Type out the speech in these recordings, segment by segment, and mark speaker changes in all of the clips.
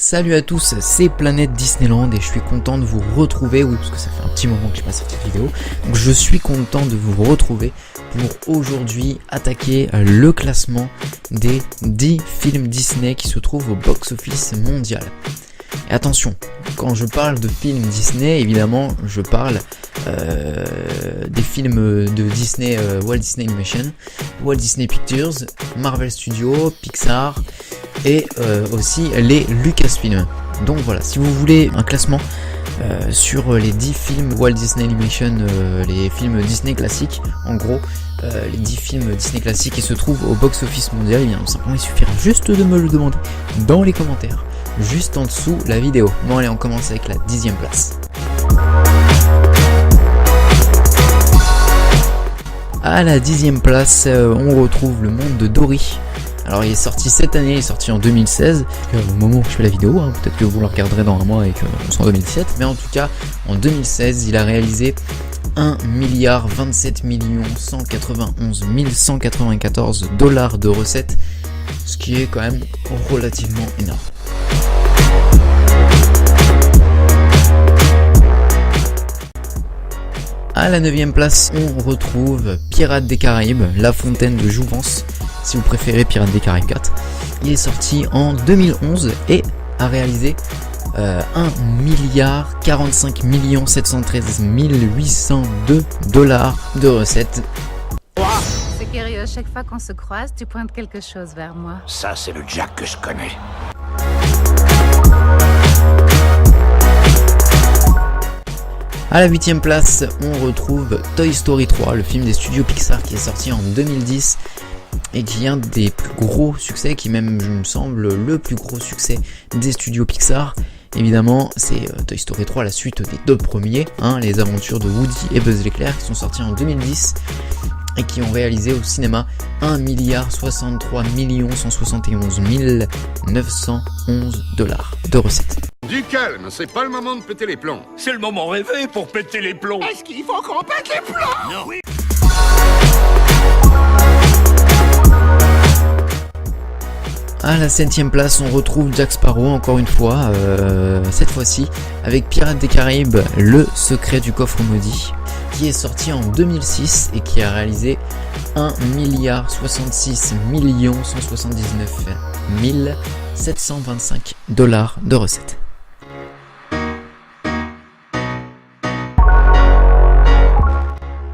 Speaker 1: Salut à tous, c'est Planète Disneyland et je suis content de vous retrouver, oui parce que ça fait un petit moment que j'ai pas sorti de vidéo, donc je suis content de vous retrouver pour aujourd'hui attaquer le classement des 10 films Disney qui se trouvent au box-office mondial. Et attention, quand je parle de films Disney, évidemment je parle des films de Disney, Walt Disney Animation, Walt Disney Pictures, Marvel Studios, Pixar et aussi les Lucasfilm. Donc voilà, si vous voulez un classement sur les 10 films Walt Disney Animation, les films Disney classiques, en gros les 10 films Disney classiques qui se trouvent au box-office mondial, et bien simplement il suffira juste de me le demander dans les commentaires, juste en dessous la vidéo. Bon allez, on commence avec la 10e place. À la 10e place, on retrouve Le Monde de Dory. Alors il est sorti cette année, il est sorti en 2016, au moment où je fais la vidéo, hein, peut-être que vous le regarderez dans un mois et qu'on sera en 2017, mais en tout cas en 2016 il a réalisé 1,27 191 194 $ de recettes, ce qui est quand même relativement énorme. À la 9e place, on retrouve Pirates des Caraïbes, La Fontaine de Jouvence, si vous préférez Pirates des Caraïbes 4. Il est sorti en 2011 et a réalisé 1,45 713 802 $ de recettes.
Speaker 2: C'est curieux, chaque fois qu'on se croise, tu pointes quelque chose vers moi.
Speaker 3: Ça, c'est le Jack que je connais.
Speaker 1: À la 8e place, on retrouve Toy Story 3, le film des studios Pixar qui est sorti en 2010 et qui est un des plus gros succès, qui même, je me semble, le plus gros succès des studios Pixar. Évidemment, c'est Toy Story 3, la suite des deux premiers, hein, les aventures de Woody et Buzz l'éclair, qui sont sortis en 2010 et qui ont réalisé au cinéma 1,63 171 911 $ de recettes.
Speaker 4: Du calme, c'est pas le moment de péter les plombs.
Speaker 3: C'est le moment rêvé pour péter les plombs.
Speaker 4: Est-ce qu'il faut qu'on pète les plombs?
Speaker 3: Non. Oui.
Speaker 1: À la 7e place, on retrouve Jack Sparrow, encore une fois, cette fois-ci, avec Pirates des Caraïbes, Le Secret du Coffre Maudit, qui est sorti en 2006 et qui a réalisé 1,66 179 725 $ de recettes.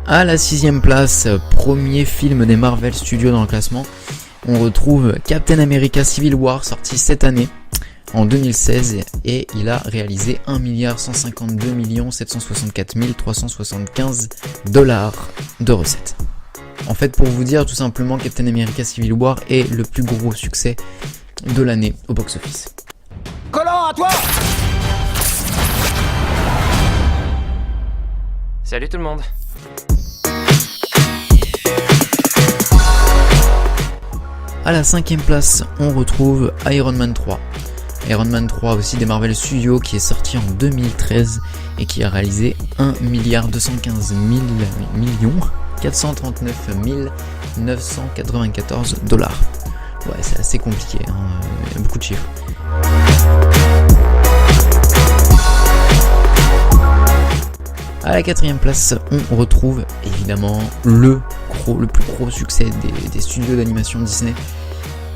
Speaker 1: À la 6e place, premier film des Marvel Studios dans le classement, on retrouve Captain America Civil War, sorti cette année, en 2016, et il a réalisé 1,152 764 375 $ de recettes. En fait, pour vous dire tout simplement, Captain America Civil War est le plus gros succès de l'année au box-office.
Speaker 3: Collant, à toi!
Speaker 5: Salut tout le monde.
Speaker 1: À la 5e place, on retrouve Iron Man 3. Iron Man 3 aussi des Marvel Studios, qui est sorti en 2013 et qui a réalisé 1,215 439 994 $. Ouais, c'est assez compliqué, hein, il y a beaucoup de chiffres. À la 4e place, on retrouve évidemment le plus gros succès des studios d'animation Disney,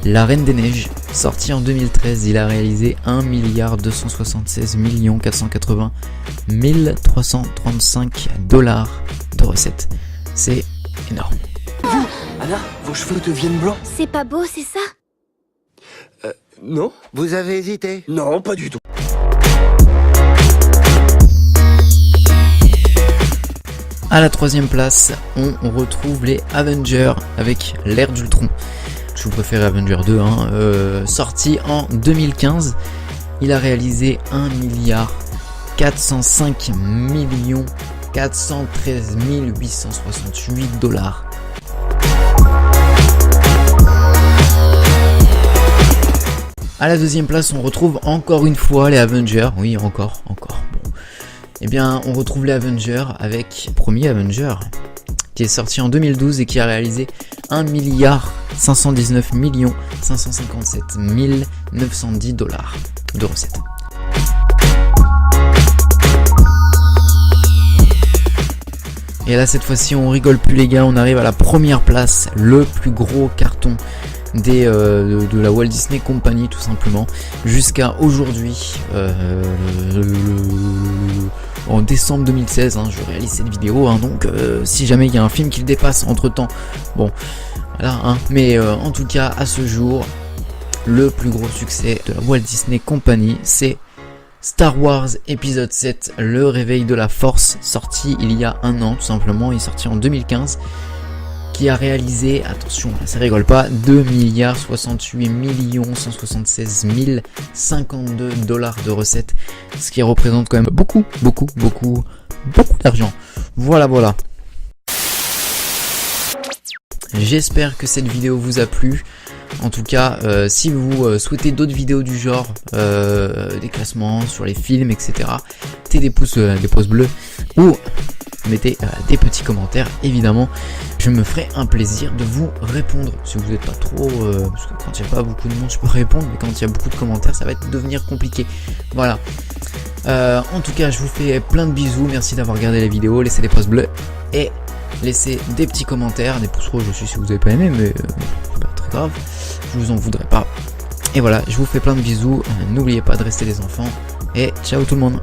Speaker 1: La Reine des Neiges, sorti en 2013, il a réalisé 1,276 480 335 $ de recettes. C'est énorme.
Speaker 6: Anna, vos cheveux deviennent blancs?
Speaker 7: C'est pas beau, c'est ça?
Speaker 6: Non.
Speaker 4: Vous avez hésité?
Speaker 6: Non, pas du tout.
Speaker 1: À la 3e place, on retrouve les Avengers avec l'ère d'Ultron. Je vous préfère Avenger 2, hein, sorti en 2015. Il a réalisé 1,405 413 868 $. À la 2e place, on retrouve encore une fois les Avengers. Oui, encore. Bon. Eh bien, on retrouve les Avengers avec le premier Avenger, qui est sorti en 2012 et qui a réalisé 1,4 519 557 910 $ de recettes. Et là cette fois-ci on rigole plus les gars, on arrive à la première place, le plus gros carton de la Walt Disney Company tout simplement, jusqu'à aujourd'hui, en décembre 2016, je réalise cette vidéo, donc si jamais il y a un film qui le dépasse entre temps, bon voilà, mais en tout cas à ce jour, le plus gros succès de la Walt Disney Company, c'est Star Wars épisode 7, le réveil de la force, sorti il y a un an tout simplement, il est sorti en 2015, qui a réalisé, attention, ça rigole pas, 2 68 176 052 $ de recettes, ce qui représente quand même beaucoup d'argent. Voilà. J'espère que cette vidéo vous a plu. En tout cas, si vous souhaitez d'autres vidéos du genre, des classements sur les films, etc., mettez des pouces bleus ou mettez des petits commentaires, évidemment. Je me ferai un plaisir de vous répondre. Si vous n'êtes pas trop... parce que quand il n'y a pas beaucoup de monde, je peux répondre, mais quand il y a beaucoup de commentaires, ça va devenir compliqué. Voilà. En tout cas, je vous fais plein de bisous. Merci d'avoir regardé la vidéo. Laissez des pouces bleus et laissez des petits commentaires, des pouces rouges aussi si vous n'avez pas aimé, mais pas très grave, je vous en voudrais pas. Et voilà, je vous fais plein de bisous, n'oubliez pas de rester des enfants, et ciao tout le monde.